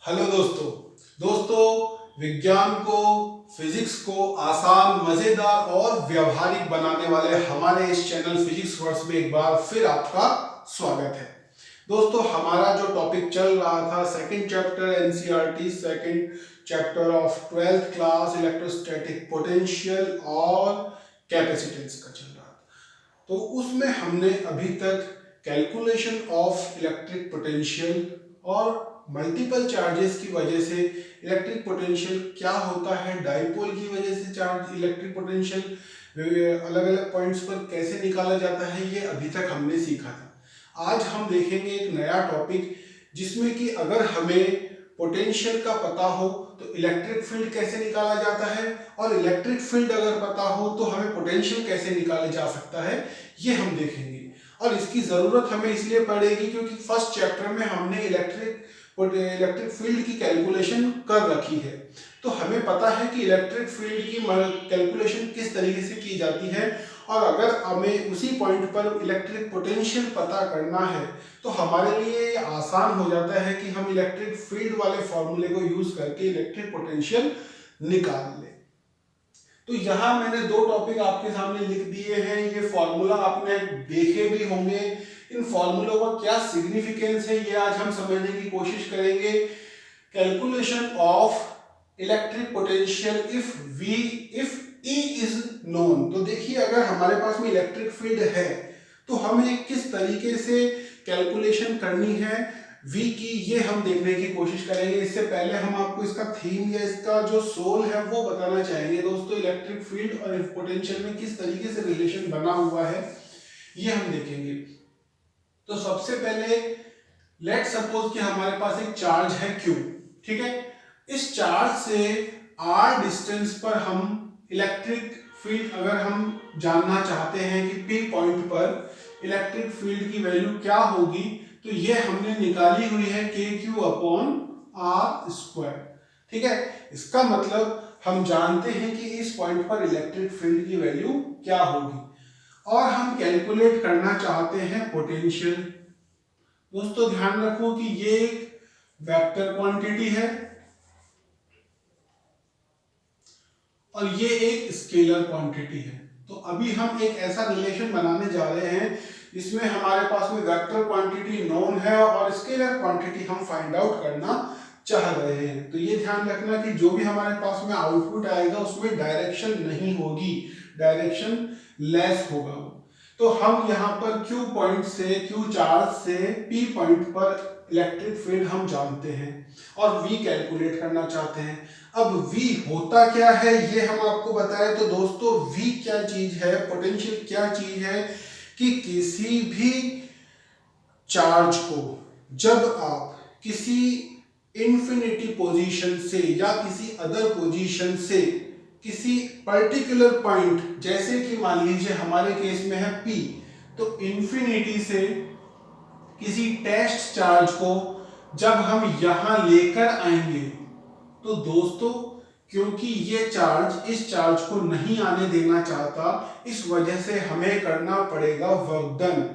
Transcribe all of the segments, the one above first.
Hello दोस्तों विज्ञान को, फिजिक्स को आसान, मजेदार और व्यवहारिक बनाने वाले हमारे इस चैनल फिजिक्स वर्स में एक बार फिर आपका स्वागत है। दोस्तों, हमारा जो टॉपिक चल रहा था second chapter NCERT second chapter of 12th class electrostatic potential और कैपेसिटेंस का चल रहा था। तो उसमें हमने अभी तक कैलकुलेशन ऑफ इलेक्ट्रिक पोटेंशियल और मल्टीपल चार्जेस की वजह से इलेक्ट्रिक पोटेंशियल क्या होता है, डाइपोल की वजह से चार्ज इलेक्ट्रिक पोटेंशियल अलग अलग पॉइंट्स पर कैसे निकाला जाता है, ये अभी तक हमने सीखा था। आज हम देखेंगे एक नया टॉपिक जिसमें कि अगर हमें पोटेंशियल का पता हो तो इलेक्ट्रिक फील्ड कैसे निकाला जाता है, और इलेक्ट्रिक फील्ड अगर पता हो तो हमें पोटेंशियल कैसे निकाला जा सकता है, ये हम देखेंगे। और इसकी जरूरत हमें इसलिए पड़ेगी क्योंकि फर्स्ट चैप्टर में हमने इलेक्ट्रिक फील्ड की कैलकुलेशन कर रखी है। तो हमें पता है कि इलेक्ट्रिक फील्ड की कैलकुलेशन किस तरीके से की जाती है, और अगर हमें उसी पॉइंट पर इलेक्ट्रिक पोटेंशियल पता करना है तो हमारे लिए आसान हो जाता है कि हम इलेक्ट्रिक फील्ड वाले फॉर्मूले को यूज करके इलेक्ट्रिक पोटेंशियल निकाल लें। तो यहाँ मैंने दो टॉपिक आपके सामने लिख दिए हैं। ये फॉर्मूला आपने देखे भी होंगे। इन फॉर्मूलों का क्या सिग्निफिकेंस है ये आज हम समझने की कोशिश करेंगे। Calculation of electric potential if E is known. तो देखिए, अगर हमारे पास में इलेक्ट्रिक फील्ड है तो हमें किस तरीके से कैलकुलेशन करनी है V की, ये हम देखने की कोशिश करेंगे। इससे पहले हम आपको इसका थीम या इसका जो सोल है वो बताना चाहेंगे। दोस्तों, इलेक्ट्रिक फील्ड और पोटेंशियल में किस तरीके से रिलेशन बना हुआ है ये हम देखेंगे। तो सबसे पहले लेट सपोज कि हमारे पास एक चार्ज है Q, ठीक है। इस चार्ज से r डिस्टेंस पर हम इलेक्ट्रिक फील्ड अगर हम जानना चाहते हैं कि P पॉइंट पर इलेक्ट्रिक फील्ड की वैल्यू क्या होगी, तो ये हमने निकाली हुई है KQ/r², ठीक है। इसका मतलब हम जानते हैं कि इस पॉइंट पर इलेक्ट्रिक फील्ड की वैल्यू क्या होगी, और हम कैलकुलेट करना चाहते हैं पोटेंशियल। दोस्तों, ध्यान रखो कि ये एक वेक्टर क्वांटिटी है और ये एक स्केलर क्वांटिटी है। तो अभी हम एक ऐसा रिलेशन बनाने जा रहे हैं जिसमें हमारे पास में वेक्टर क्वांटिटी नोन है और स्केलर क्वांटिटी हम फाइंड आउट करना चाह रहे हैं। तो ये ध्यान रखना कि जो भी हमारे पास में आउटपुट आएगा उसमें डायरेक्शन नहीं होगी, डायरेक्शन लेस होगा। तो हम यहाँ पर Q पॉइंट से, Q चार्ज से P पॉइंट पर इलेक्ट्रिक फील्ड हम जानते हैं और V कैलकुलेट करना चाहते हैं। अब V होता क्या है ये हम आपको बताएं। तो दोस्तों, V क्या चीज है, पोटेंशियल क्या चीज है कि किसी भी चार्ज को जब आप किसी इंफिनिटी पोजीशन से या किसी अदर पोजीशन से किसी पर्टिकुलर पॉइंट, जैसे कि मान लीजिए हमारे केस में है P, तो इंफिनिटी से किसी टेस्ट चार्ज को जब हम यहां लेकर आएंगे तो दोस्तों, क्योंकि ये चार्ज इस चार्ज को नहीं आने देना चाहता, इस वजह से हमें करना पड़ेगा वर्क डन।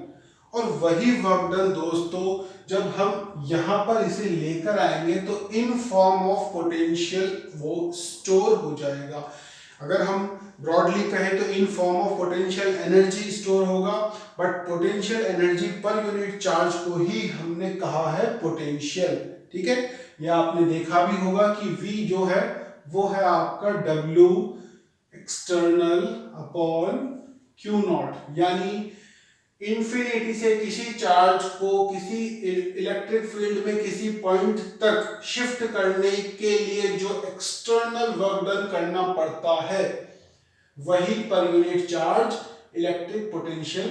और वही वर्क डन दोस्तों जब हम यहां पर इसे लेकर आएंगे तो इन फॉर्म ऑफ पोटेंशियल वो स्टोर हो जाएगा। अगर हम ब्रॉडली कहें तो in form of potential energy store होगा, बट पोटेंशियल एनर्जी पर यूनिट चार्ज को ही हमने कहा है पोटेंशियल, ठीक है। या आपने देखा भी होगा कि V जो है वो है आपका W external upon Q not, यानी इंफिनिटी से किसी चार्ज को किसी इलेक्ट्रिक फील्ड में किसी पॉइंट तक शिफ्ट करने के लिए जो एक्सटर्नल वर्क डन करना पड़ता है वही पर यूनिट चार्ज इलेक्ट्रिक पोटेंशियल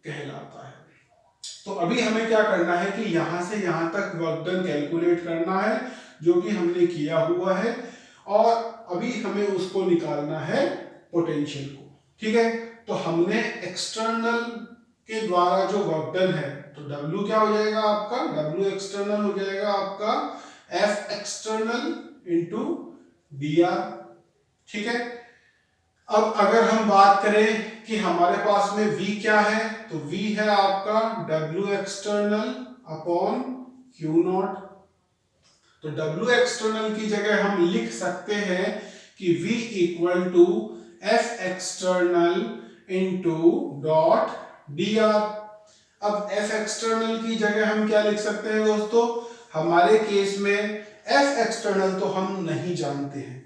कहलाता है। तो अभी हमें क्या करना है कि यहां से यहां तक वर्क डन कैलकुलेट करना है, जो कि हमने किया हुआ है, और अभी हमें उसको निकालना है पोटेंशियल को, ठीक है। तो हमने एक्सटर्नल के द्वारा जो वर्क डन है, तो W क्या हो जाएगा आपका, W एक्सटर्नल हो जाएगा आपका F एक्सटर्नल इंटू dr, ठीक है। अब अगर हम बात करें कि हमारे पास में V क्या है, तो V है आपका W external upon Q not. तो W एक्सटर्नल की जगह हम लिख सकते हैं कि V equal to F external into dot dr। अब F एक्सटर्नल की जगह हम क्या लिख सकते हैं दोस्तों, हमारे केस में F एक्सटर्नल तो हम नहीं जानते हैं,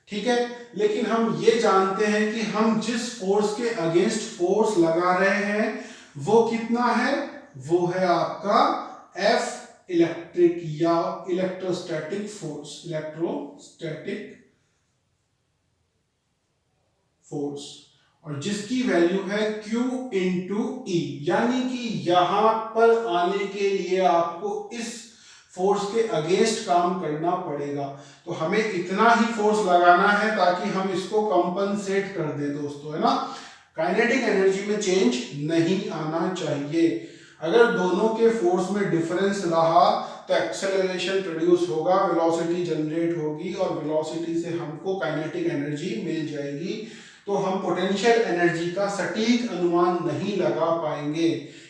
ठीक है, लेकिन हम ये जानते हैं कि हम जिस फोर्स के अगेंस्ट फोर्स लगा रहे हैं वो कितना है, वो है आपका F इलेक्ट्रिक या इलेक्ट्रोस्टैटिक फोर्स, इलेक्ट्रोस्टैटिक फोर्स, और जिसकी वैल्यू है Q इंटू ई, यानी कि यहां पर आने के लिए आपको इस फोर्स के अगेंस्ट काम करना पड़ेगा। तो हमें इतना ही फोर्स लगाना है ताकि हम इसको कंपनसेट कर दे दोस्तों, है ना। काइनेटिक एनर्जी में चेंज नहीं आना चाहिए। अगर दोनों के फोर्स में डिफरेंस रहा तो एक्सेलरेशन प्रोड्यूस होगा, वेलोसिटी जनरेट होगी और वेलोसिटी से हमको काइनेटिक एनर्जी मिल जाएगी। तो हम पोटेंशियल एनर्जी का सटीक अनुमान नहीं लगा पाएंगे।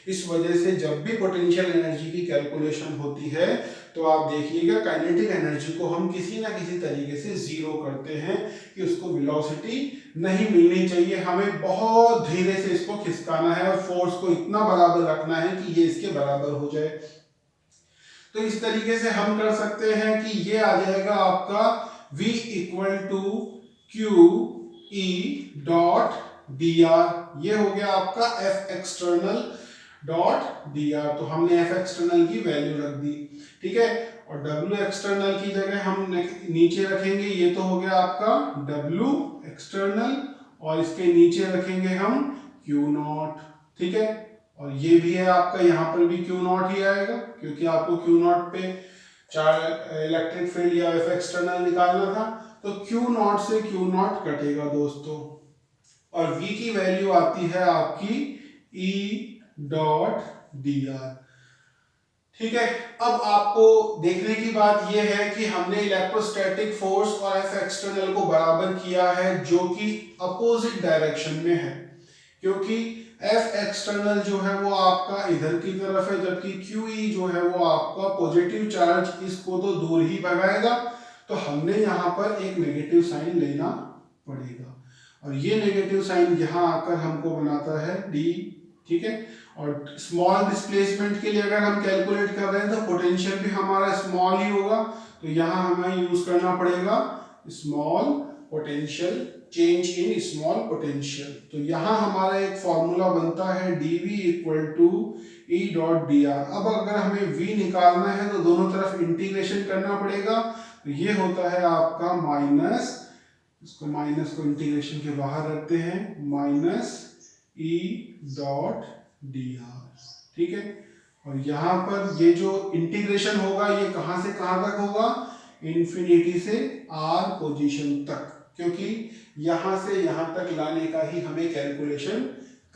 इस वजह से जब भी पोटेंशियल एनर्जी की कैलकुलेशन होती है तो आप देखिएगा काइनेटिक एनर्जी को हम किसी ना किसी तरीके से जीरो करते हैं कि उसको वेलोसिटी नहीं मिलनी चाहिए, हमें बहुत धीरे से इसको खिसकाना है और फोर्स को इतना बराबर रखना है कि ये इसके बराबर हो जाए। तो इस तरीके से हम कर सकते हैं कि ये आ जाएगा आपका V equal to Q E dot D R, ये हो गया आपका F external dot D R. तो हमने F एक्सटर्नल की वैल्यू रख दी, ठीक है, और W एक्सटर्नल की जगह हम नीचे रखेंगे, ये तो हो गया आपका W एक्सटर्नल, और इसके नीचे रखेंगे हम Q नॉट, ठीक है, और ये भी है आपका, यहाँ पर भी Q नॉट ही आएगा क्योंकि आपको Q नॉट पे चार इलेक्ट्रिक फील्ड या F एक्सटर्नल निकालना था। तो Q नॉट से Q नॉट कटेगा दोस्तों, और V की वैल्यू आती है आपकी E डॉट डी आर, ठीक है। अब आपको देखने की बात यह है कि हमने इलेक्ट्रोस्टैटिक फोर्स और F एक्सटर्नल को बराबर किया है जो कि अपोजिट डायरेक्शन में है, क्योंकि F एक्सटर्नल जो है वो आपका इधर की तरफ है, जबकि QE जो है वो आपका पॉजिटिव चार्ज इसको तो दूर ही भगाएगा। तो हमने यहाँ पर एक नेगेटिव साइन लेना पड़ेगा, और ये नेगेटिव साइन यहाँ आकर हमको बनाता है D, ठीक है। और स्मॉल डिस्प्लेसमेंट के लिए अगर हम कैलकुलेट कर रहे हैं तो पोटेंशियल भी हमारा स्मॉल ही होगा, तो यहाँ हमें यूज करना पड़ेगा small potential, change in small potential. तो यहाँ हमारा एक फॉर्मूला बनता है dv equal to E dot D R. अब अगर हमें v निकालना है तो दोनों तरफ इंटीग्रेशन करना पड़ेगा, तो ये होता है आपका माइनस, इसको माइनस को इंटीग्रेशन के बाहर रखते हैं, minus E dot D are, ठीक है। और यहाँ पर ये जो इंटीग्रेशन होगा ये कहाँ से कहाँ तक होगा, इंफिनिटी से r पोजीशन तक, क्योंकि यहां से यहां तक लाने का ही हमें कैलकुलेशन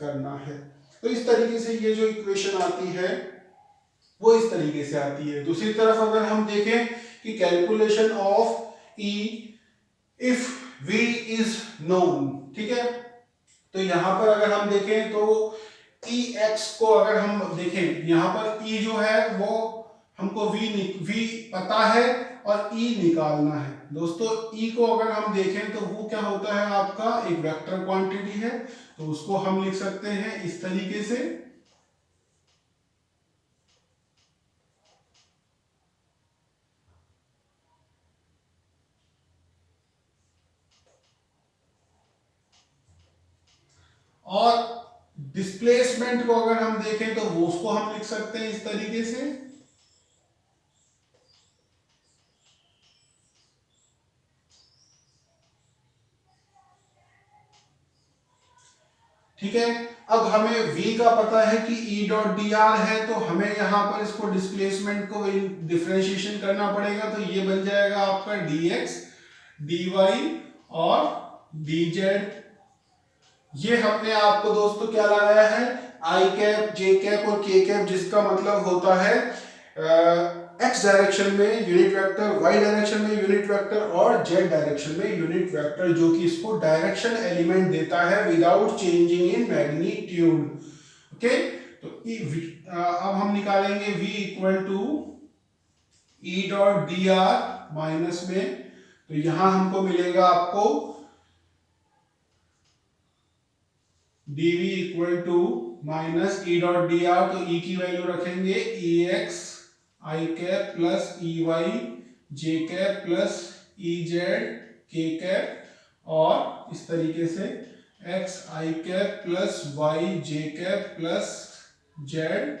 करना है। तो इस तरीके से ये जो इक्वेशन आती है वो इस तरीके से आती है। दूसरी तरफ अगर हम देखें कि calculation of E if V is known, ठीक है, तो यहां पर अगर हम देखें तो EX को अगर हम देखें, यहां पर E जो है वो हमको V पता है और E निकालना है दोस्तों। E को अगर हम देखें तो वो क्या होता है, आपका एक वेक्टर क्वांटिटी है, तो उसको हम लिख सकते हैं इस तरीके से, और डिस्प्लेसमेंट को अगर हम देखें तो वो उसको हम लिख सकते हैं इस तरीके से, ठीक है। अब हमें V का पता है कि E डॉट डी आर है, तो हमें यहां पर इसको डिस्प्लेसमेंट को डिफरेंशिएशन करना पड़ेगा, तो ये बन जाएगा आपका dx dy और dz। ये हमने आपको दोस्तों क्या लगाया है, आई कैप, जे कैप और के कैप, जिसका मतलब होता है एक्स डायरेक्शन में यूनिट वेक्टर, वाई डायरेक्शन में यूनिट वेक्टर और जेड डायरेक्शन में यूनिट वेक्टर, जो कि इसको डायरेक्शन एलिमेंट देता है without changing in magnitude. Okay, तो अब हम निकालेंगे v equal to E dot D R minus में, तो यहां हमको मिलेगा आपको dv equal to minus E dot D R, तो ई की वैल्यू रखेंगे E X I cap plus E Y J cap plus E Z के कैप, और इस तरीके से x I cap plus Y J cap plus Z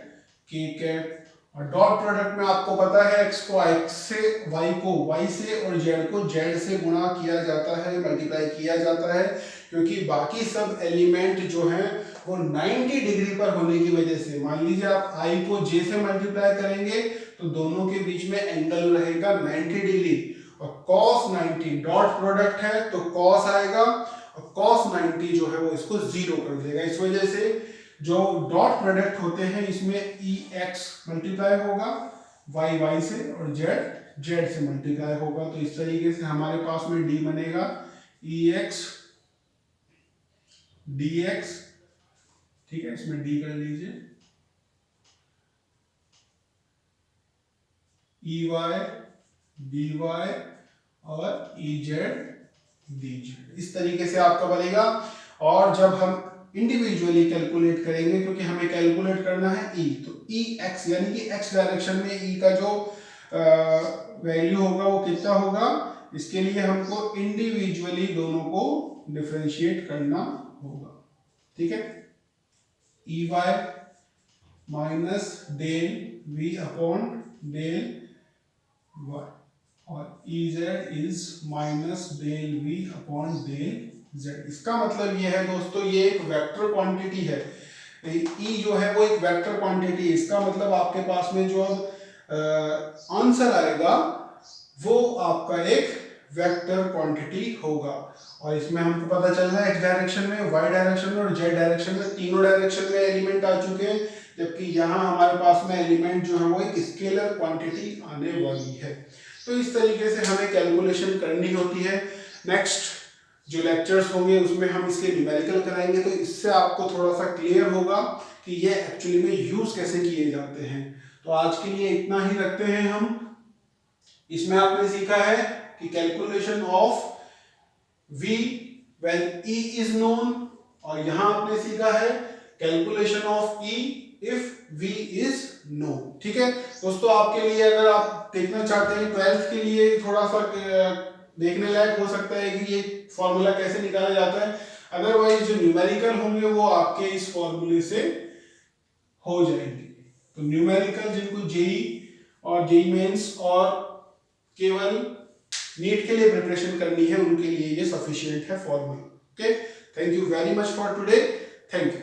के cap. और डॉट प्रोडक्ट में आपको पता है x को x से, y को y से और z को z से गुणा किया जाता है, मल्टीप्लाई किया जाता है, क्योंकि बाकी सब एलिमेंट जो हैं वो 90 डिग्री पर होने की वजह से, मान लीजिए आप i को j से मल्टीप्लाई करेंगे तो दोनों के बीच में एंगल रहेगा 90 डिग्री, और cos 90 डॉट प्रोडक्ट है तो cos आएगा, और cos 90 जो है वो इसको जीरो कर देगा। इस वजह से जो डॉट प्रोडक्ट होते हैं इसमें ई एक्स मल्टीप्लाई होगा वाई वाई से और जेड जेड से मल्टीप्लाई होगा, तो इस तरीके से हमारे पास में डी बनेगा ई एक्स डी एक्स, ठीक है, इसमें डी कर लीजिए, ई वाई डी वाई और ई जेड डी जेड, इस तरीके से आपका बनेगा। और जब हम इंडिविजुअली कैलकुलेट करेंगे, क्योंकि हमें कैलकुलेट करना है ई, तो ई एक्स यानी कि एक्स डायरेक्शन में ई का जो वैल्यू होगा वो कितना होगा, इसके लिए हमको इंडिविजुअली दोनों को डिफरेंशिएट करना होगा, ठीक है। E y minus del V upon del y, और E z is minus del V upon del z. इसका मतलब ये है दोस्तों, ये एक वेक्टर क्वांटिटी है, ई जो है वो एक वेक्टर क्वांटिटी है, इसका मतलब आपके पास में जो आंसर आएगा वो आपका एक वेक्टर क्वांटिटी होगा। और इसमें हमको पता चल रहा है एक्स डायरेक्शन में, वाई डायरेक्शन में और जेड डायरेक्शन में, तीनों डायरेक्शन में एलिमेंट आ चुके हैं, जबकि यहाँ हमारे पास में एलिमेंट जो है वो एक स्केलर क्वांटिटी आने वाली है। तो इस तरीके से हमें कैलकुलेशन करनी होती है। नेक्स्ट जो लेक्चर्स होंगे उसमें हम इसके न्यूमेरिकल कराएंगे, तो इससे आपको थोड़ा सा क्लियर होगा कि ये एक्चुअली में यूज कैसे किए जाते हैं। तो आज के लिए इतना ही रखते हैं हम। इसमें आपने सीखा है कि calculation of v when e is known, और यहां आपने सीखा है calculation of e if v is known, ठीक है दोस्तों। आपके लिए अगर आप देखना चाहते हैं 12th के लिए थोड़ा सा देखने लायक हो सकता है कि ये फॉर्मूला कैसे निकाला जाता है, अदरवाइज जो न्यूमेरिकल होंगे वो आपके इस फॉर्मूले से हो जाएंगे। तो न्यूमेरिकल जिनको जेई और जेई मेंस और केवल नीट के लिए प्रिपरेशन करनी है उनके लिए ये सफिशिएंट है formula. Okay, thank you very much for today, thank you.